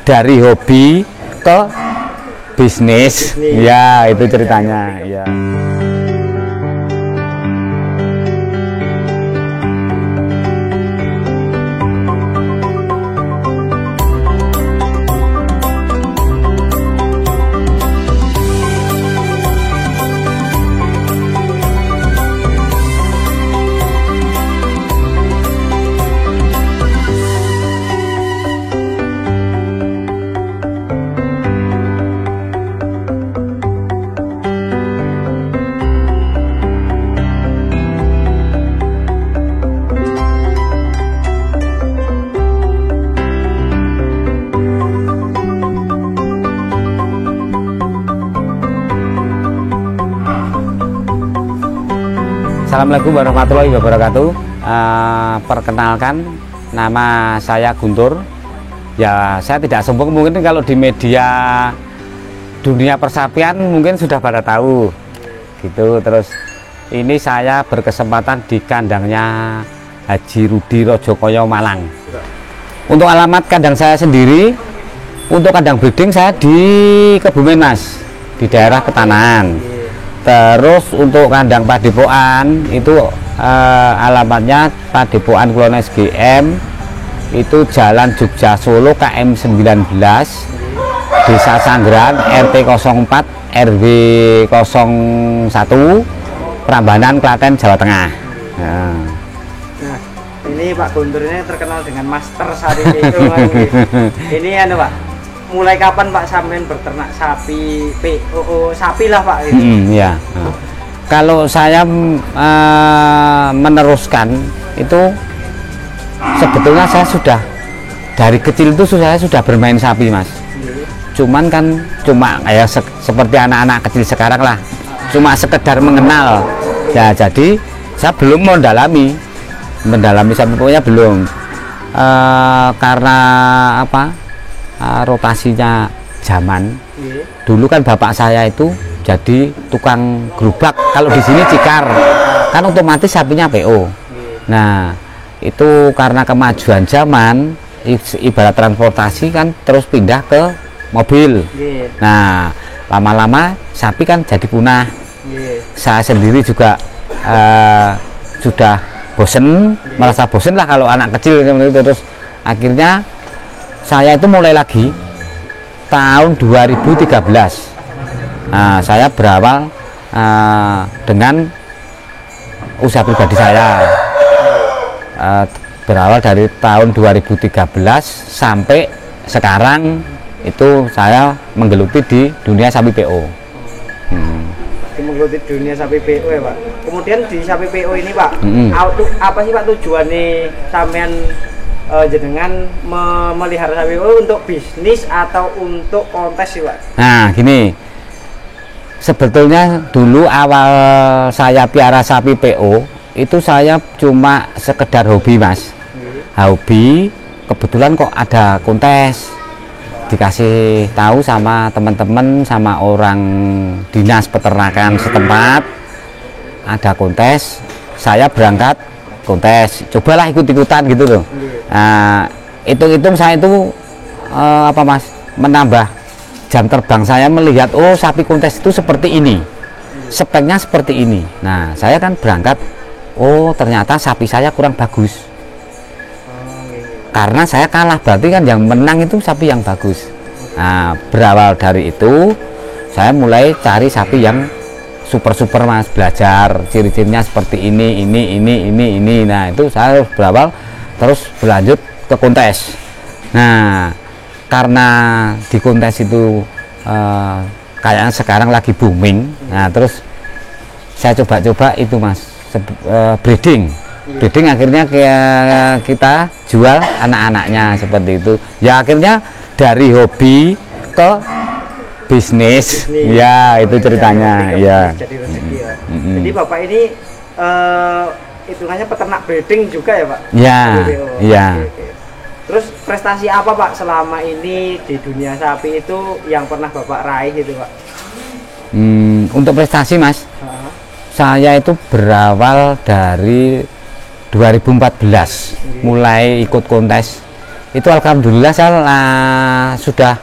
dari hobi ke bisnis. Ya, itu ceritanya. Ya. Assalamualaikum warahmatullahi wabarakatuh. Perkenalkan, nama saya Guntur. Ya, saya tidak sombong, mungkin kalau di media dunia persapian mungkin sudah pada tahu gitu. Terus ini saya berkesempatan di kandangnya Haji Rudi Rojokoyo Malang. Untuk alamat kandang saya sendiri, untuk kandang breeding saya di Kebumen Mas, di daerah Ketanahan. Terus untuk kandang padepokan itu alamatnya Padepokan Kulon SGM, itu Jalan Jogja Solo KM 19, Desa Sanggeran, RT 04 RW 01, Prambanan, Klaten, Jawa Tengah. Nah, ini Pak Guntur ini terkenal dengan master sapi itu. Ini anu Pak, mulai kapan Pak sampean berternak sapi POO sapi lah Pak itu? Ya. Kalau saya meneruskan itu sebetulnya saya sudah dari kecil itu saya sudah bermain sapi Mas. Cuman kan cuma kayak seperti anak-anak kecil sekarang lah, cuma sekedar mengenal. Ya, jadi saya belum mendalami sapi pokoknya belum, karena apa? Rotasinya zaman. Dulu kan bapak saya itu jadi tukang gerobak, kalau di sini Cikar kan otomatis sapinya PO. Nah, itu karena kemajuan zaman, ibarat transportasi kan terus pindah ke mobil. Nah, lama-lama sapi kan jadi punah. Saya sendiri juga sudah bosen, merasa bosen lah kalau anak kecil itu. Terus akhirnya saya itu mulai lagi tahun 2013. Nah, saya berawal dengan usaha pribadi saya. Berawal dari tahun 2013 sampai sekarang itu saya menggeluti di dunia sapi PO. Menggeluti dunia sapi PO ya Pak. Kemudian di sapi PO ini Pak, apa sih Pak tujuannya sampean jenengan memelihara sapi PO, untuk bisnis atau untuk kontes sih Pak? Nah gini, sebetulnya dulu awal saya piara sapi PO itu saya cuma sekedar hobi Mas. Hobi, kebetulan kok ada kontes, dikasih tahu sama teman-teman, sama orang dinas peternakan setempat ada kontes, saya berangkat kontes, cobalah ikut-ikutan gitu loh. Nah, hitung-hitung saya itu apa Mas, menambah jam terbang saya melihat, oh sapi kontes itu seperti ini, speknya seperti ini. Nah, saya kan berangkat, oh ternyata sapi saya kurang bagus, karena saya kalah, berarti kan yang menang itu sapi yang bagus. Nah, berawal dari itu saya mulai cari sapi yang super Mas, belajar ciri-cirinya seperti ini. Nah, itu saya berawal terus berlanjut ke kontes. Nah, karena di kontes itu kayaknya sekarang lagi booming. Nah, terus saya coba-coba itu Mas, breeding, akhirnya kita jual anak-anaknya seperti itu. Ya, akhirnya dari hobi ke bisnis. Ya, itu ceritanya. Ya. Jadi rezeki ya. Jadi Bapak ini hitungannya peternak breeding juga ya Pak? Ya. Iya. Terus prestasi apa Pak selama ini di dunia sapi itu yang pernah Bapak raih gitu Pak? Untuk prestasi Mas, saya itu berawal dari 2014 mulai ikut kontes itu alhamdulillah saya sudah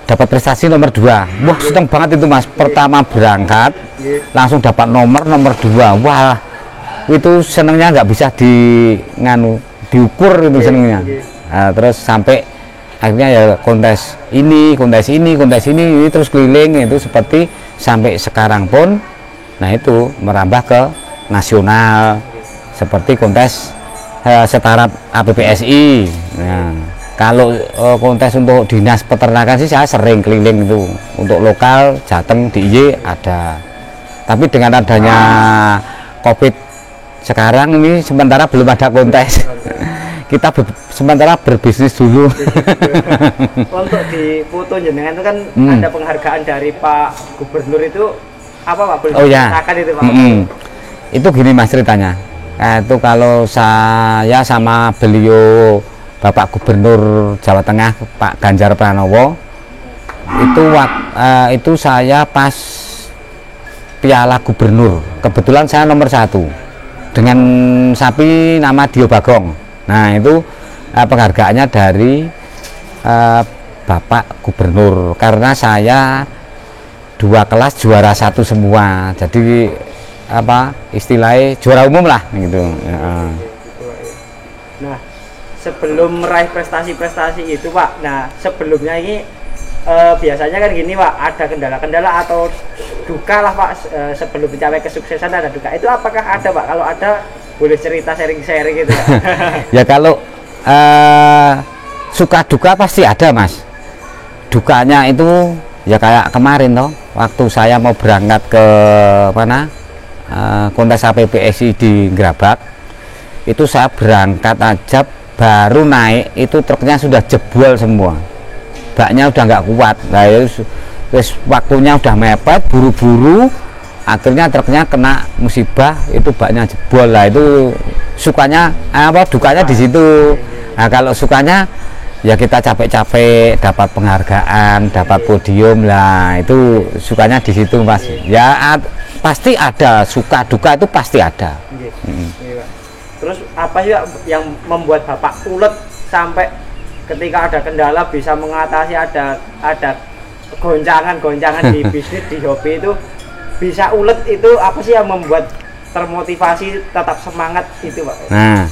dapat prestasi nomor 2. Wah, seneng banget itu Mas. Pertama berangkat langsung dapat nomor 2. Wah, itu senengnya nggak bisa diukur itu senengnya. Nah, terus sampai akhirnya ya kontes ini terus keliling itu seperti sampai sekarang pun. Nah, itu merambah ke nasional seperti kontes setara APPSI. Nah, kalau kontes untuk dinas peternakan sih saya sering keliling itu. Untuk lokal Jateng DIY ada. Tapi dengan adanya COVID sekarang ini sementara belum ada kontes. Kita sementara berbisnis dulu. Untuk di foto jenengan itu kan ada penghargaan dari Pak Gubernur itu apa Pak? Boleh ceritakan itu Pak? Itu gini Mas ceritanya. Itu kalau saya sama beliau Bapak Gubernur Jawa Tengah Pak Ganjar Pranowo itu saya pas Piala Gubernur, kebetulan saya nomor 1 dengan sapi nama Dio Bagong. Nah, itu penghargaannya dari Bapak Gubernur karena saya 2 kelas juara 1 semua, jadi istilahnya juara umum lah gitu. Nah, sebelum meraih prestasi-prestasi itu Pak, nah sebelumnya ini biasanya kan gini Pak, ada kendala-kendala atau duka lah Pak sebelum mencapai kesuksesan ada duka. Itu apakah ada Pak? Kalau ada boleh cerita sharing-sharing gitu Pak. Ya kalau suka duka pasti ada Mas. Dukanya itu ya kayak kemarin toh, waktu saya mau berangkat ke mana kontes APPSI di Grabak, itu saya berangkat aja baru naik itu truknya sudah jebol semua, baknya udah nggak kuat. Nah, terus waktunya udah mepet, buru-buru, akhirnya truknya kena musibah, itu baknya jebol. Lah itu sukanya dukanya di situ. Nah, kalau sukanya ya kita capek-capek dapat penghargaan, dapat podium lah, itu sukanya di situ Mas. Ya pasti ada suka duka, itu pasti ada. Terus apa sih yang membuat Bapak ulet sampai ketika ada kendala bisa mengatasi, ada goncangan di bisnis, di hobi itu bisa ulet, itu apa sih yang membuat termotivasi tetap semangat itu Pak? Nah,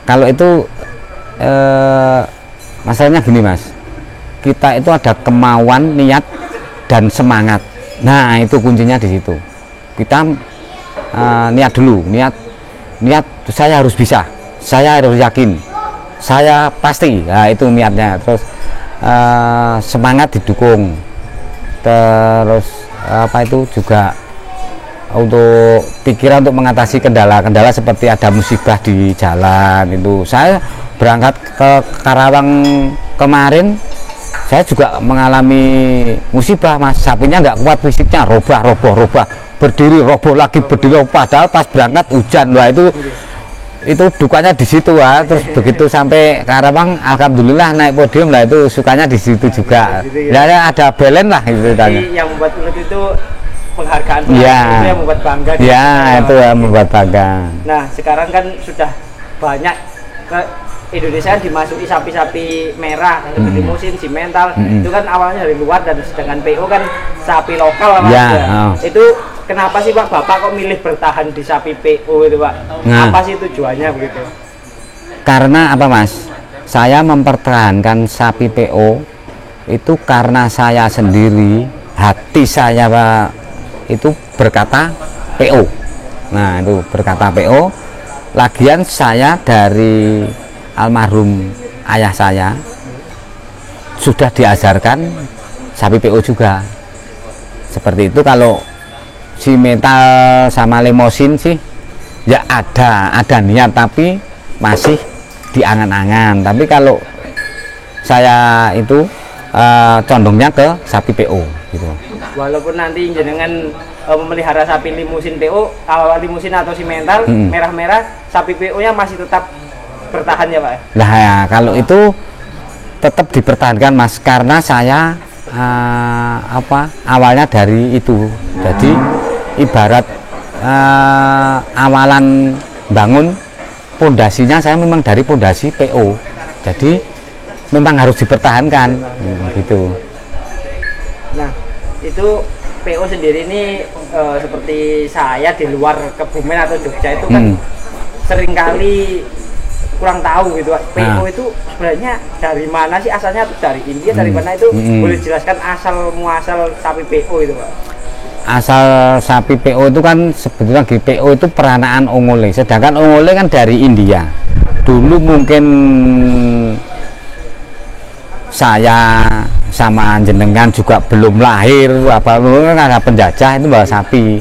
kalau itu masalahnya gini Mas, kita itu ada kemauan, niat dan semangat. Nah, itu kuncinya di situ. Kita niat dulu, niat saya harus bisa, saya harus yakin, saya pasti. Nah, itu niatnya. Terus semangat didukung, terus itu juga untuk pikiran untuk mengatasi kendala-kendala seperti ada musibah di jalan. Itu saya berangkat ke Karawang kemarin, saya juga mengalami musibah Mas. Sapinya nggak kuat fisiknya, robah, berdiri roboh lagi, berdiri, padahal pas berangkat hujan. Wah, itu dukanya di situ. Terus begitu sampai Karawang alhamdulillah naik podium lah, itu sukanya di situ juga. Ya ada balance lah gitu. Yang membuat ulet itu penghargaan ya, itu yang membuat bangga. Ya, itu yang membuat bangga. Nah, sekarang kan sudah banyak ke Indonesia dimasuki sapi-sapi merah seperti limusin, simental. Itu kan awalnya dari luar, dan sedangkan PO kan sapi lokal Pak. Itu kenapa sih Pak Bapak kok milih bertahan di sapi PO itu Pak? Nah, apa sih tujuannya begitu? Karena apa Mas? Saya mempertahankan sapi PO itu karena saya sendiri, hati saya Pak itu berkata PO. Nah, itu berkata PO. Lagian saya dari almarhum ayah saya sudah diajarkan sapi PO juga seperti itu. Kalau si mental sama lemosin sih ya ada niat, tapi masih diangan-angan. Tapi kalau saya itu condongnya ke sapi PO gitu. Walaupun nanti jenengan memelihara sapi limusin PO, limusin atau simental merah-merah, sapi PO nya masih tetap bertahan ya Pak? Nah ya, kalau itu tetap dipertahankan Mas, karena saya awalnya dari itu. Jadi ibarat awalan bangun pondasinya saya memang dari pondasi PO. Jadi memang harus dipertahankan gitu. Nah, itu PO sendiri ini seperti saya di luar Kebumen atau Jogja itu kan seringkali kurang tahu gitu. PO itu sebenarnya dari mana sih asalnya, dari India dari mana itu? Boleh jelaskan asal muasal sapi PO itu, Pak? Asal sapi PO itu kan sebetulnya di PO itu peranaan ongole, sedangkan ongole kan dari India. Dulu mungkin saya sama jenengan juga belum lahir, apa kan ada penjajah itu bawa sapi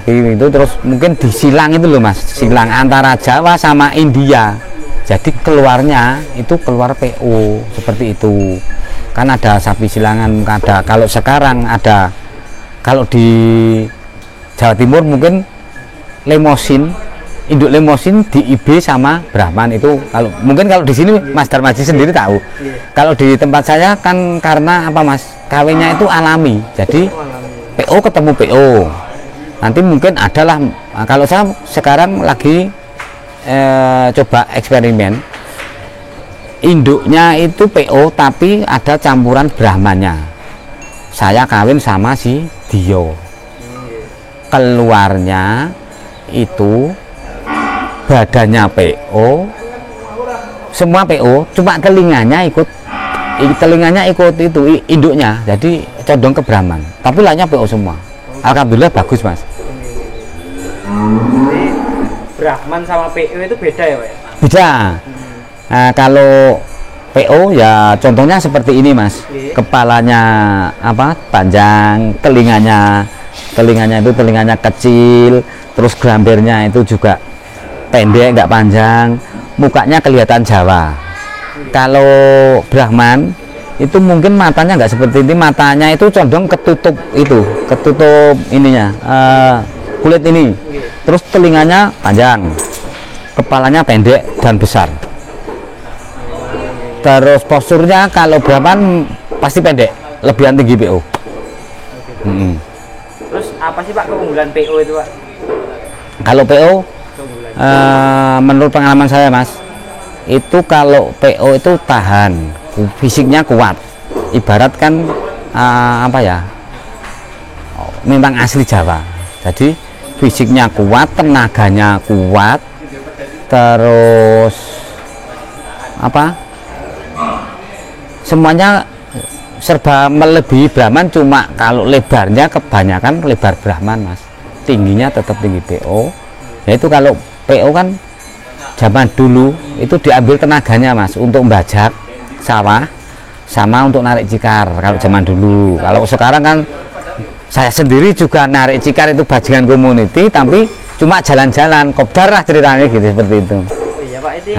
itu terus mungkin disilang itu loh Mas, silang antara Jawa sama India, jadi keluarnya itu keluar PO seperti itu kan. Ada sapi silangan, ada kalau sekarang ada, kalau di Jawa Timur mungkin lemosin, induk lemosin di IB sama Brahman itu. Kalau mungkin kalau di sini Mas Darmaji sendiri tahu. Kalau di tempat saya kan karena apa Mas, kawinnya itu alami, jadi PO ketemu PO. Nanti mungkin adalah, kalau saya sekarang lagi coba eksperimen, induknya itu PO tapi ada campuran Brahmannya. Saya kawin sama si Dio, keluarnya itu badannya PO, semua PO, cuma telinganya ikut itu induknya, jadi condong ke Brahman, tapi lainnya PO semua. Alhamdulillah bagus Mas. Jadi Brahman sama PO itu beda ya Pak? Beda. Nah, kalau PO ya contohnya seperti ini Mas, kepalanya apa panjang, telinganya itu telinganya kecil, terus gelambirnya itu juga pendek nggak panjang, mukanya kelihatan Jawa. Kalau Brahman itu mungkin matanya nggak seperti ini, matanya itu condong ketutup ininya kulit ini, terus telinganya panjang, kepalanya pendek dan besar. Terus posturnya kalau Brahman pasti pendek, lebihan tinggi PO. Terus apa sih Pak keunggulan PO itu Pak? Kalau PO menurut pengalaman saya Mas, itu kalau PO itu tahan, fisiknya kuat, ibarat kan apa ya, memang asli Jawa, jadi fisiknya kuat, tenaganya kuat, terus apa, semuanya serba melebihi Brahman. Cuma kalau lebarnya kebanyakan lebar Brahman Mas, tingginya tetap tinggi PO. Yaitu kalau PO kan zaman dulu itu diambil tenaganya Mas untuk membajak sawah sama untuk narik cikar kalau zaman dulu. Kalau sekarang kan saya sendiri juga narik cikar itu bajingan community, tapi cuma jalan-jalan kopdar lah ceritanya gitu, seperti itu. Oh iya Pak, itu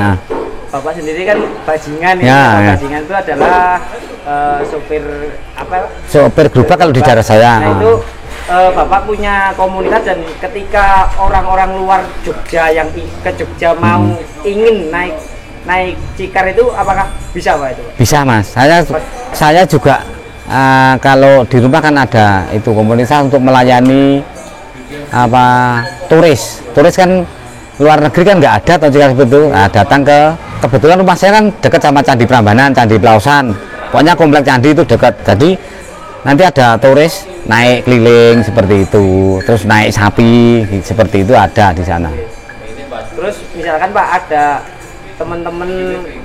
Bapak sendiri kan bajingan ya. Bajingan itu adalah sopir apa? Sopir gerobak kalau di daerah saya. Nah itu Bapak punya komunitas, dan ketika orang-orang luar Jogja yang ke Jogja mau ingin naik cikar itu apakah bisa Pak itu? Bisa Mas. Saya juga kalau di rumah kan ada itu komunitas untuk melayani apa turis kan luar negeri kan nggak ada atau cikar seperti itu. Nah, datang kebetulan rumah saya kan dekat sama Candi Prambanan, Candi Pelausan, pokoknya komplek candi itu dekat. Jadi nanti ada turis naik keliling seperti itu, terus naik sapi seperti itu ada di sana. Terus misalkan Pak ada teman-teman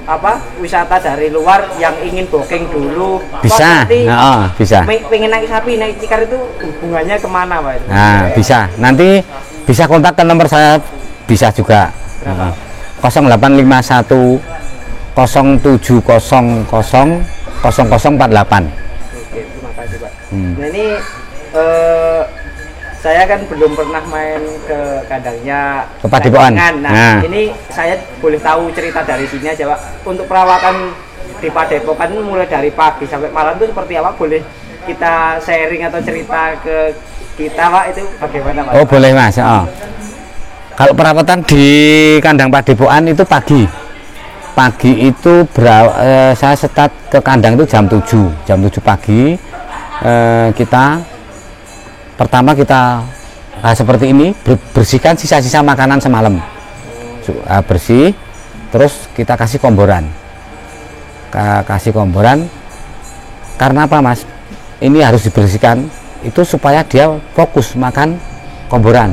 apa wisata dari luar yang ingin booking dulu, bisa, bisa. Pengen naik sapi, naik cikar itu hubungannya kemana Pak? Nah bisa, nanti bisa kontak ke nomor saya, bisa juga. 0851 0700 0048. Oke, terima kasih Pak. Nah ini saya kan belum pernah main ke kandangnya Padepokan. Nah, ini saya boleh tahu cerita dari sini aja Pak. Untuk perawatan di Padepokan mulai dari pagi sampai malam itu seperti apa? Boleh kita sharing atau cerita ke kita Pak, itu bagaimana Pak? Oh boleh Mas. Kalau perawatan di kandang Padepokan itu pagi itu saya start ke kandang itu jam 7 pagi. Pertama kita seperti ini, bersihkan sisa-sisa makanan semalam, bersih, terus kita kasih komboran kasih komboran. Karena apa mas? Ini harus dibersihkan itu supaya dia fokus makan komboran.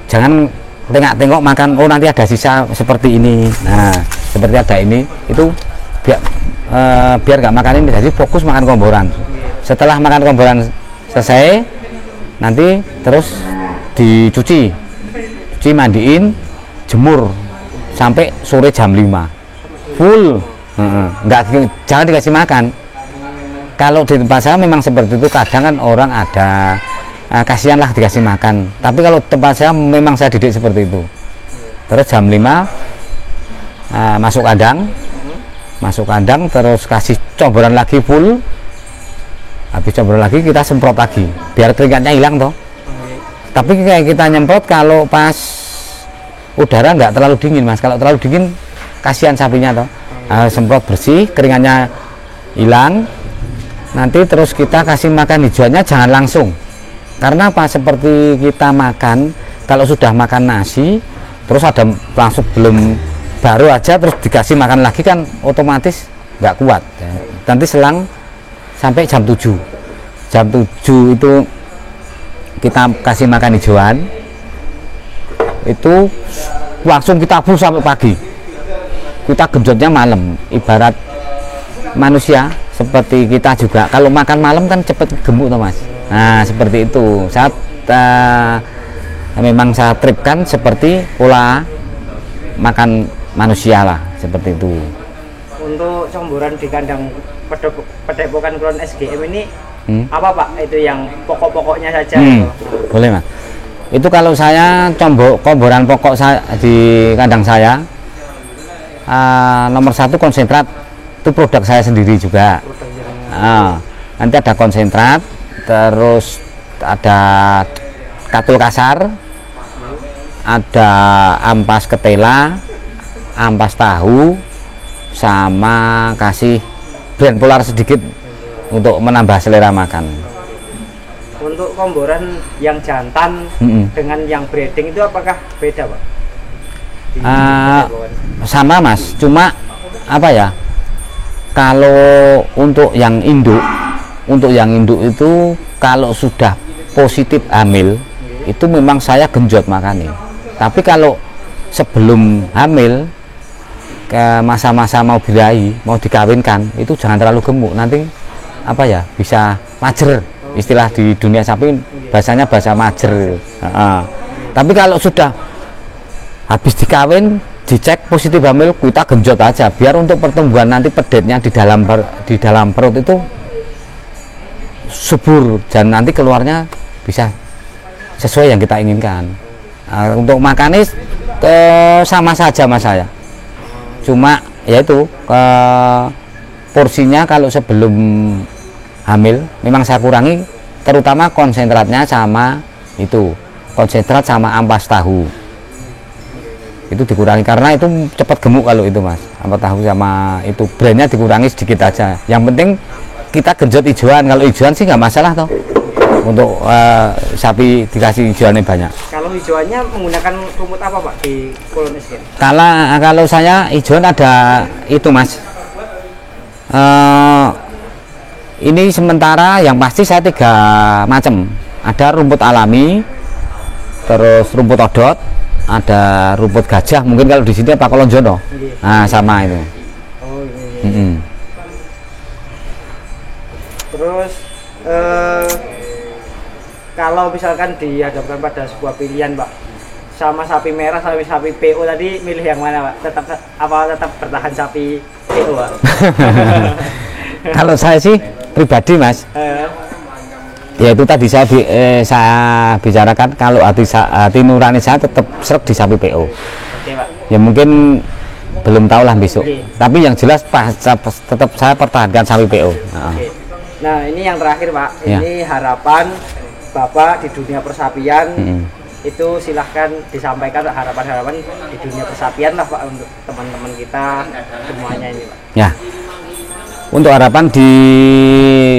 Jangan tengok-tengok makan, oh nanti ada sisa seperti ini, nah seperti ada ini, itu biar nggak makan ini, jadi fokus makan komboran. Setelah makan komboran selesai, nanti terus dicuci, mandiin, jemur sampai sore jam 5 full. Jangan dikasih makan. Kalau di tempat saya memang seperti itu, kadang kan orang ada kasihan lah dikasih makan, tapi kalau tempat saya memang saya didik seperti itu. Terus jam 5 masuk kandang, terus kasih comboran lagi full. Habis comboran lagi kita semprot lagi biar keringatnya hilang toh. Tapi kayak kita nyemprot kalau pas udara nggak terlalu dingin mas. Kalau terlalu dingin kasihan sapinya toh. Semprot bersih, keringatnya hilang. Nanti terus kita kasih makan hijauannya jangan langsung. Karena apa? Seperti kita makan, kalau sudah makan nasi terus ada langsung baru aja terus dikasih makan lagi kan otomatis nggak kuat. Nanti selang sampai jam 7 itu kita kasih makan hijauan, itu langsung kita full sampai pagi. Kita genjotnya malam. Ibarat manusia seperti kita juga, kalau makan malam kan cepet gemuk toh mas. Nah seperti itu, memang saya tripkan seperti pola makan manusia lah, seperti itu. Untuk comboran di kandang Padepokan Kulon SGM ini apa pak? Itu yang pokok-pokoknya saja gitu. Boleh mas. Itu kalau saya komboran pokok saya di kandang saya, nomor 1 konsentrat, itu produk saya sendiri juga. Nanti ada konsentrat, terus ada katul kasar, ada ampas ketela, ampas tahu, sama kasih brand polar sedikit untuk menambah selera makan. Untuk komboran yang jantan dengan yang breeding itu apakah beda pak? Sama mas, cuma apa ya, kalau untuk yang induk itu kalau sudah positif hamil itu memang saya genjot makannya. Tapi kalau sebelum hamil ke masa-masa mau birahi, mau dikawinkan, itu jangan terlalu gemuk, nanti apa ya, bisa majer, istilah di dunia sapi bahasanya bahasa majer. Tapi kalau sudah habis dikawin, dicek positif hamil, kita genjot aja biar untuk pertumbuhan nanti pedetnya di dalam perut itu subur dan nanti keluarnya bisa sesuai yang kita inginkan. Untuk makannya sama saja mas saya, cuma yaitu porsinya kalau sebelum hamil memang saya kurangi, terutama konsentratnya sama itu, konsentrat sama ampas tahu itu dikurangi karena itu cepat gemuk kalau itu mas. Ampas tahu sama itu brandnya dikurangi sedikit aja, yang penting kita genjot hijauan. Kalau hijauan sih nggak masalah toh, untuk sapi dikasih hijauannya banyak. Kalau hijauannya menggunakan rumput apa pak di Kulon SGM? Kalau saya hijauan ada itu mas, ini sementara yang pasti saya 3 macam. Ada rumput alami, terus rumput odot, ada rumput gajah, mungkin kalau di sini apa kolonjono. Nah sama itu. Terus kalau misalkan dihadapkan pada sebuah pilihan pak, sama sapi merah sama sapi PO tadi, milih yang mana pak? Tetap bertahan sapi PO pak? Kalau saya sih pribadi mas, ya itu tadi saya bicarakan, kalau hati nurani saya tetap serap di sapi PO. Oke, Pak. Ya mungkin belum tahu lah besok. Tapi yang jelas tetap saya pertahankan sapi PO. Nah ini yang terakhir Pak, ini harapan Bapak di dunia persapian. Itu silahkan disampaikan harapan-harapan di dunia persapian lah Pak, untuk teman-teman kita semuanya ini Pak. Ya, untuk harapan di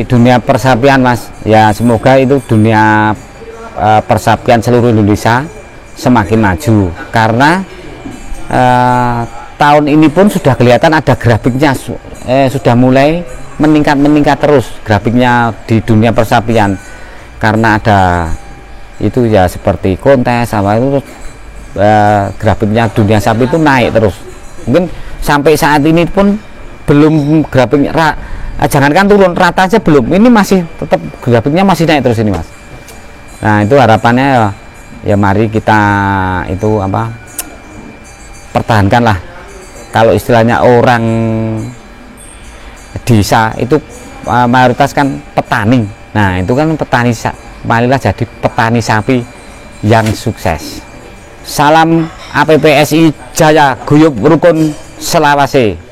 dunia persapian mas, ya semoga itu dunia persapian seluruh Indonesia semakin maju, karena tahun ini pun sudah kelihatan ada grafiknya, sudah mulai meningkat terus grafiknya di dunia persapian, karena ada itu ya seperti kontes apa itu, grafiknya dunia sapi itu naik terus. Mungkin sampai saat ini pun belum grafiknya jangankan turun, rata aja belum, ini masih tetap grafiknya masih naik terus ini Mas. Nah itu harapannya ya mari kita itu apa, pertahankan lah. Kalau istilahnya orang desa itu mayoritas kan petani, nah itu kan petani, marilah jadi petani sapi yang sukses. Salam APPSI Jaya Guyub Rukun Selawase.